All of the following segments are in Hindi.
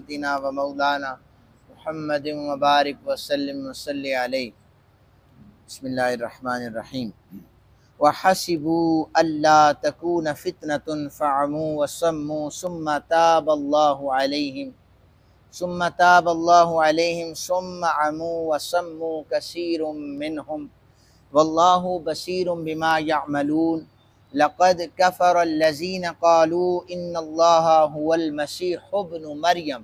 सय्यिदिना व मौलाना मुहम्मदिन व बारिक व सल्लिम व सल्लि अलैहि। बिस्मिल्लाहिर्रहमानिर्रहीम। व हसिबू अल्ला तकून फितनतुन फ़अमू व सम्मू सुम्मा ताबल्लाहु अलैहिम सुम्मा अमू व सम्मू कसीरुम मिनहुम वल्लाहु बसीरुम बिमा यअमलून। लक़द कफ़रल्लज़ीना क़ालू इन्नल्लाह हुवल मसीहु इब्नु मरियम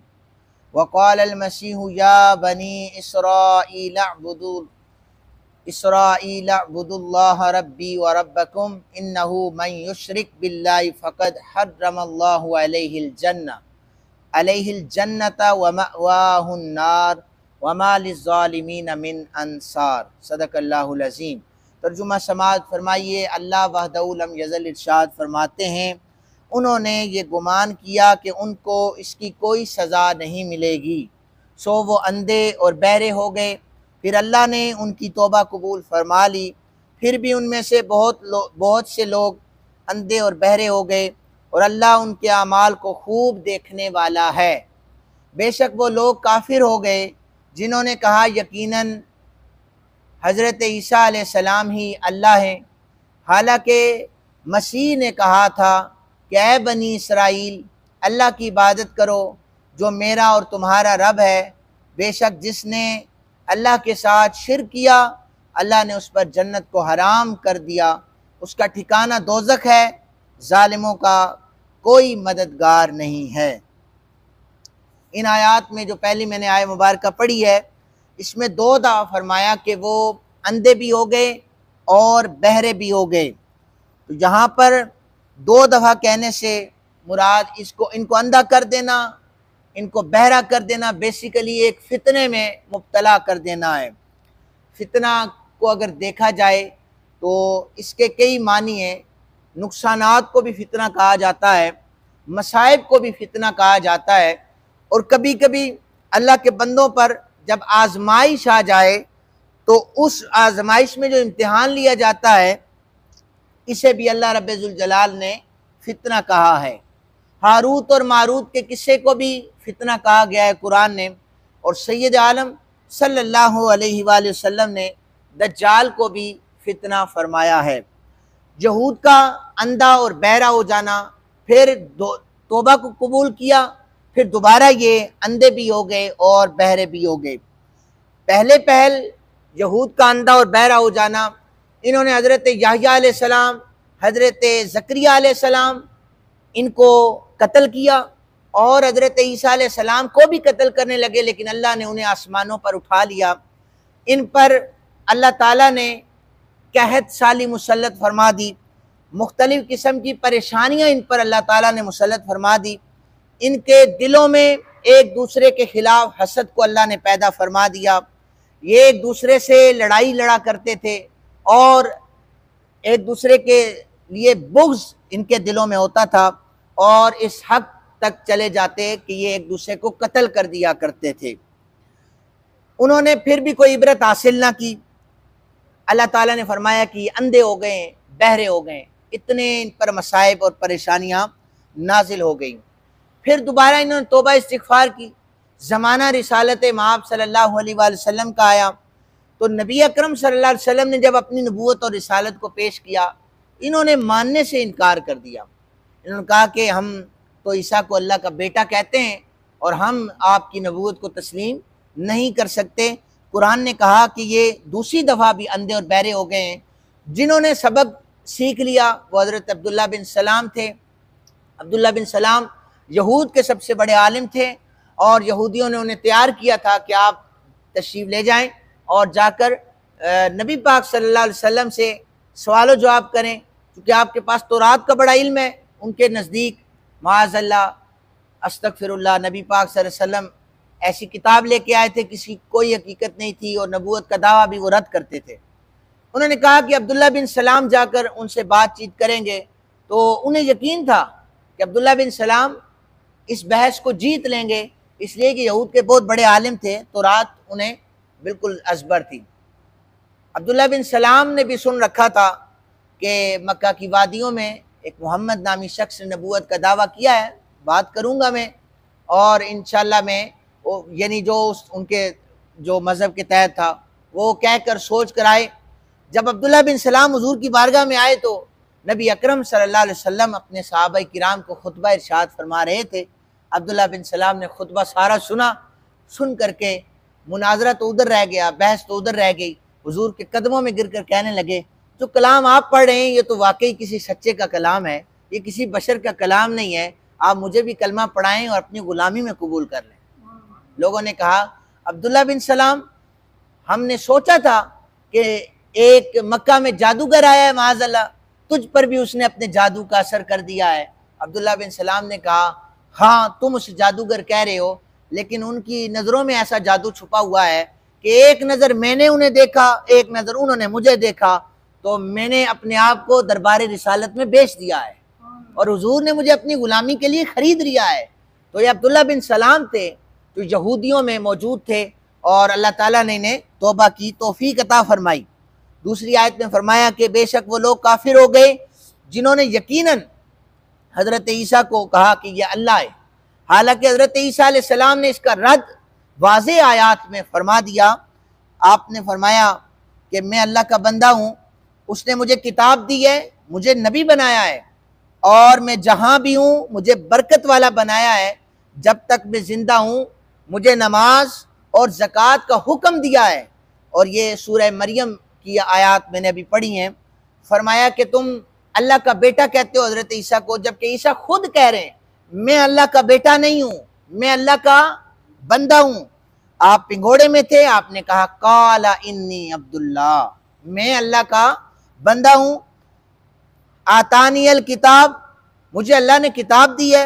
व क़ालल मसीहु या बनी इसराईल अअ्बुदुल्लाह रब्बी व रब्बकुम इन्नहु मन युश्रिक बिल्लाहि फ़क़द हर्रमल्लाहु अलैहिल जन्नता व मअवाहुन नार व मा लिज़्ज़ालिमीन मिन अंसार। सदक़ल्लाहुल अज़ीम। तर्जुमा समाअत फरमाइए। अल्लाह वहदहु लम यज़ल इरशाद फरमाते हैं, उन्होंने ये गुमान किया कि उनको इसकी कोई सज़ा नहीं मिलेगी, सो वो अंधे और बहरे हो गए। फिर अल्लाह ने उनकी तौबा कबूल फरमा ली। फिर भी उनमें से बहुत से लोग अंधे और बहरे हो गए और अल्लाह उनके अमाल को खूब देखने वाला है। बेशक वो लोग काफिर हो गए जिन्होंने कहा यकीनन हज़रत ईसा अलैहिस्सलाम ही अल्लाह है, हालांकि मसीह ने कहा था कि ऐ बनी इसराइल, अल्लाह की इबादत करो जो मेरा और तुम्हारा रब है। बेशक जिसने अल्लाह के साथ शिर्क किया, अल्लाह ने उस पर जन्नत को हराम कर दिया, उसका ठिकाना दोज़ख है, जालिमों का कोई मददगार नहीं है। इन आयात में जो पहली मैंने आय मुबारक पढ़ी है, इसमें 2 दफ़ा फरमाया कि वो अंधे भी हो गए और बहरे भी हो गए। तो यहाँ पर 2 दफ़ा कहने से मुराद इनको अंधा कर देना, इनको बहरा कर देना, बेसिकली एक फितने में मुब्तला कर देना है। फितना को अगर देखा जाए तो इसके कई मानी हैं। नुकसानात को भी फितना कहा जाता है, मसाइब को भी फितना कहा जाता है, और कभी कभी अल्लाह के बंदों पर जब आजमाइश आ जाए तो उस आजमाइश में जो इम्तिहान लिया जाता है, इसे भी अल्लाह रब्बुल जलाल ने फितना कहा है। हारूत और मारूत के किस्से को भी फितना कहा गया है कुरान ने, और सैयद आलम सल्लल्लाहु अलैहि वसल्लम ने दज्जाल को भी फितना फरमाया है। यहूद का अंधा और बहरा हो जाना, फिर तौबा को कबूल किया, फिर दोबारा ये अंधे भी हो गए और बहरे भी हो गए। पहल यहूद का अंधा और बहरा हो जाना, इन्होंने हज़रत याह्या अलैहिस्सलाम, हज़रत ज़करिया अलैहिस्सलाम, इनको कत्ल किया और हज़रत ईसा अलैहिस्सलाम को भी कत्ल करने लगे, लेकिन अल्लाह ने उन्हें आसमानों पर उठा लिया। इन पर अल्लाह ताला ने कहत साली मुसल्लत फरमा दी, मुख्तलिफ़ किस्म की परेशानियाँ इन पर अल्लाह ताला ने मुसल्लत फरमा दी। इनके दिलों में एक दूसरे के खिलाफ हसद को अल्लाह ने पैदा फरमा दिया। ये एक दूसरे से लड़ाई लड़ा करते थे और एक दूसरे के लिए बुग़्ज़ इनके दिलों में होता था, और इस हद तक चले जाते कि ये एक दूसरे को कत्ल कर दिया करते थे। उन्होंने फिर भी कोई इबरत हासिल ना की। अल्लाह ताला ने फरमाया कि अंधे हो गए, बहरे हो गए, इतने इन पर मसाइब और परेशानियाँ नाजिल हो गई। फिर दोबारा इन्होंने तौबा इस्तिग़फ़ार की। ज़माना रिसालत माब सल्लल्लाहु अलैहि वसल्लम का आया तो नबी अकरम सल्लल्लाहु अलैहि वसल्लम ने जब अपनी नबूवत और रिसालत को पेश किया, इन्होंने मानने से इनकार कर दिया। इन्होंने कहा कि हम तो ईसा को अल्लाह का बेटा कहते हैं और हम आपकी नबूवत को तस्लीम नहीं कर सकते। कुरान ने कहा कि ये दूसरी दफ़ा भी अंधे और बहरे हो गए हैं। जिन्होंने सबक सीख लिया वो हज़रत अब्दुल्ला बिन सलाम थे। अब्दुल्ला बिन सलाम यहूद के सबसे बड़े आलिम थे और यहूदियों ने उन्हें तैयार किया था कि आप तशरीफ़ ले जाएं और जाकर नबी पाक सल्लल्लाहु अलैहि वसल्लम से सवाल जवाब करें, क्योंकि आपके पास तौरात का बड़ा इल्म है। उनके नज़दीक माअज़ल्लाह अस्तग़फ़िरुल्लाह नबी पाक सल्लल्लाहु अलैहि वसल्लम ऐसी किताब लेके आए थे, किसी कोई हकीकत नहीं थी और नबूवत का दावा भी वो रद्द करते थे। उन्होंने कहा कि अब्दुल्ला बिन सलाम जाकर उनसे बातचीत करेंगे, तो उन्हें यकीन था कि अब्दुल्ला बिन सलाम इस बहस को जीत लेंगे, इसलिए कि यहूद के बहुत बड़े आलिम थे, तौरात उन्हें बिल्कुल अज़बर थी। अब्दुल्ला बिन सलाम ने भी सुन रखा था कि मक्का की वादियों में एक मोहम्मद नामी शख्स ने नबूवत का दावा किया है, बात करूँगा मैं और इंशाल्लाह में यानी जो उनके जो मज़हब के तहत था वो कह कर सोच कर आए। जब अब्दुल्ला बिन सलाम हुजूर की बारगाह में आए तो नबी अकरम सल्लल्लाहु अलैहि वसल्लम अपने सहाबा किराम को खुतबा इरशाद फरमा रहे थे। अब्दुल्ला बिन सलाम ने खुतबा सारा सुना, सुन करके मुनाजरा तो उधर रह गया, बहस तो उधर रह गई। हुजूर के कदमों में गिर कर कहने लगे, जो कलाम आप पढ़ रहे हैं ये तो वाकई किसी सच्चे का कलाम है, ये किसी बशर का कलाम नहीं है, आप मुझे भी कलमा पढ़ाएं और अपनी गुलामी में कबूल कर लें। लोगों ने कहा, अब्दुल्ला बिन सलाम, हमने सोचा था कि एक मक्का में जादूगर आया है, माज़अल्लाह तुझ पर भी उसने अपने जादू का असर कर दिया है। अब्दुल्ला बिन सलाम ने कहा, हाँ तुम उस जादूगर कह रहे हो, लेकिन उनकी नज़रों में ऐसा जादू छुपा हुआ है कि एक नज़र मैंने उन्हें देखा, एक नज़र उन्होंने मुझे देखा, तो मैंने अपने आप को दरबार रिसालत में बेच दिया है और हुजूर ने मुझे अपनी गुलामी के लिए खरीद लिया है। तो ये अब्दुल्ला बिन सलाम थे जो यहूदियों में मौजूद थे और अल्लाह ताला ने इन्हें तौबा की तौफीक अता फरमाई। दूसरी आयत में फरमाया कि बेशक वो लोग काफिर हो गए जिन्होंने यकीनन हज़रत ईसा को कहा कि यह अल्लाह है। हालांकि हज़रत ईसा अलैहि सलाम ने इसका रद्द वाज़े आयात में फरमा दिया। आपने फरमाया कि मैं अल्लाह का बंदा हूँ, उसने मुझे किताब दी है, मुझे नबी बनाया है और मैं जहाँ भी हूँ मुझे बरकत वाला बनाया है। जब तक मैं ज़िंदा हूँ मुझे नमाज और ज़कात का हुक्म दिया है। और ये सूरह मरियम की आयत मैंने अभी पढ़ी हैं। फरमाया कि तुम अल्लाह का बेटा कहते हो हज़रत ईसा को, जबकि ईसा खुद कह रहे हैं मैं अल्लाह का बेटा नहीं हूँ, मैं अल्लाह का बंदा हूँ। आप पिंगोड़े में थे, आपने कहा काला इन्नी अब्दुल्ला, मैं अल्लाह का बंदा हूँ। आतानियल किताब, मुझे अल्लाह ने किताब दी है।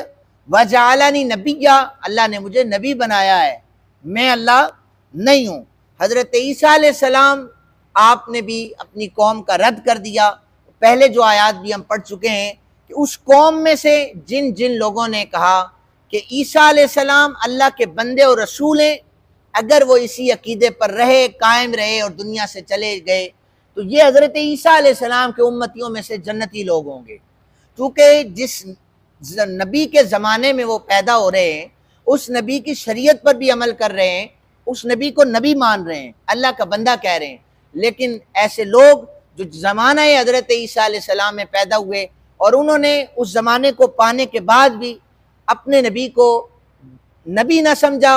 वजालानी नबिया, अल्लाह ने मुझे नबी बनाया है, मैं अल्लाह नहीं हूँ। हज़रत ईसा अलैहिस्सलाम आपने भी अपनी कौम का रद्द कर दिया। पहले जो आयात भी हम पढ़ चुके हैं कि उस कौम में से जिन जिन लोगों ने कहा कि ईसा अलैहिस्सलाम अल्लाह के बंदे और रसूल हैं, अगर वो इसी अकीदे पर रहे, कायम रहे और दुनिया से चले गए तो ये हज़रत ईसा अलैहिस्सलाम के उम्मतियों में से जन्नती लोग होंगे। क्योंकि जिस नबी के ज़माने में वो पैदा हो रहे हैं, उस नबी की शरीयत पर भी अमल कर रहे हैं, उस नबी को नबी मान रहे हैं, अल्लाह का बंदा कह रहे हैं। लेकिन ऐसे लोग जो ज़माना हज़रत ईसा अलैहिस्सलाम में पैदा हुए और उन्होंने उस ज़माने को पाने के बाद भी अपने नबी को नबी ना समझा,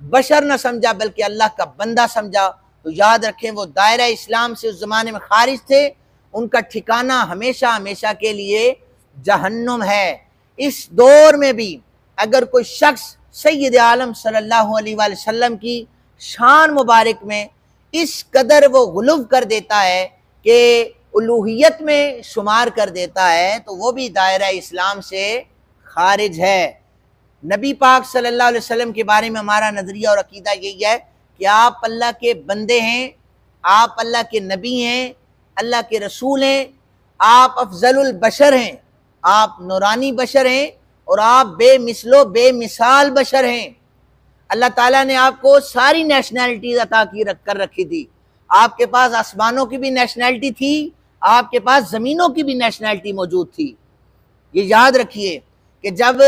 बशर ना समझा, बल्कि अल्लाह का बंदा समझा, तो याद रखें वो दायरा इस्लाम से उस ज़माने में खारिज थे, उनका ठिकाना हमेशा हमेशा के लिए जहन्नुम है। इस दौर में भी अगर कोई शख्स सय्यद आलम सल्लल्लाहु अलैहि वसल्लम की शान मुबारक में इस कदर वो गुलूव कर देता है कि उलूहियत में शुमार कर देता है, तो वो भी दायरा इस्लाम से खारिज है। नबी पाक सल्लल्लाहु अलैहि वसल्लम के बारे में हमारा नज़रिया और अकीदा यही है कि आप अल्लाह के बंदे हैं, आप अल्लाह के नबी हैं, अल्लाह के रसूल हैं, आप अफजलुल बशर हैं, आप नूरानी बशर हैं और आप बेमिसलो बेमिसाल बशर हैं। अल्लाह ताला ने आपको सारी नेशनैलिटी अता कर रखी थी। आपके पास आसमानों की भी नेशनैलिटी थी, आपके पास ज़मीनों की भी नेशनैलिटी मौजूद थी। ये याद रखिए कि जब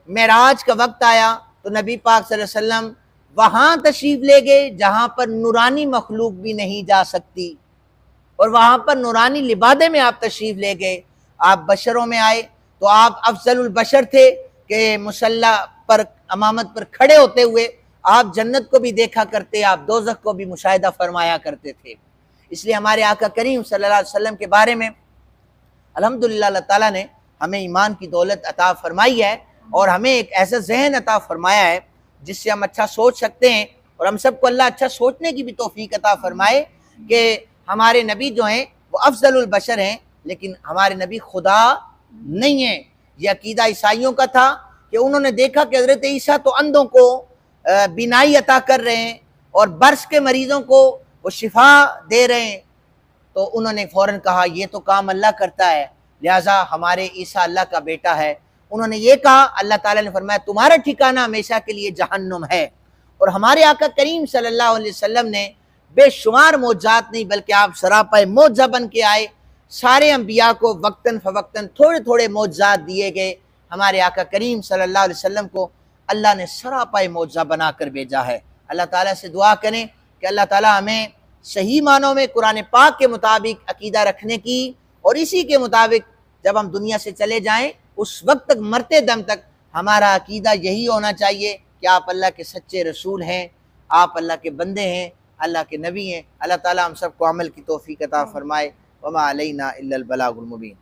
मेराज का वक्त आया तो नबी पाक सल्लल्लाहु अलैहि वसल्लम वहाँ तशरीफ़ ले गए जहाँ पर नूरानी मखलूक भी नहीं जा सकती, और वहाँ पर नूरानी लिबादे में आप तशरीफ़ ले गए। आप बशरों में आए तो आप अफजलुल बशर थे कि मुसल्ला पर अमामत पर खड़े होते हुए आप जन्नत को भी देखा करते, आप दोज़ख को भी मुशाहिदा फरमाया करते थे। इसलिए हमारे आका करीम सल्लल्लाहु अलैहि वसल्लम के बारे में अल्हम्दुलिल्लाह अल्लाह ताला ने हमें ईमान की दौलत अता फरमाई है और हमें एक ऐसा जहन अता फरमाया है जिससे हम अच्छा सोच सकते हैं। और हम सबको अल्लाह अच्छा सोचने की भी तौफीक अता फरमाए कि हमारे नबी जो हैं वो अफजलुल बशर हैं, लेकिन हमारे नबी खुदा नहीं है। ये अकीदा ईसाइयों का था कि उन्होंने देखा कि हज़रत ईसा तो अंधों को बीनाई अता कर रहे हैं और बर्स के मरीज़ों को वो शिफा दे रहे हैं, तो उन्होंने फ़ौरन कहा ये तो काम अल्लाह करता है, लिहाजा हमारे ईसा अल्लाह का बेटा है। उन्होंने ये कहा, अल्लाह ताला ने फरमाया तुम्हारा ठिकाना हमेशा के लिए जहन्नुम है। और हमारे आका करीम सल्लल्लाहु अलैहि वसल्लम ने बेशुमार मौजज़ात नहीं बल्कि आप सरापा मौजज़ा बन के आए। सारे अंबिया को वक्तन फ़वक्तन थोड़े थोड़े मौजज़ात दिए गए। हमारे आका करीम सल्लल्लाहु अलैहि वसल्लम को अल्लाह ने सरापाए मौजज़ा बना कर भेजा है। अल्लाह ताला से दुआ करें कि अल्लाह ताला हमें सही मानों में कुरान पाक के मुताबिक अकीदा रखने की, और इसी के मुताबिक जब हम दुनिया से चले जाएं उस वक्त तक, मरते दम तक हमारा अकीदा यही होना चाहिए कि आप अल्लाह के सच्चे रसूल हैं, आप अल्लाह के बंदे हैं, अल्लाह के नबी हैं। अल्लाह ताला हम सबको अमल की तौफीक अता फरमाए। वमा अलैना इल्लल बलागुल मुबीन।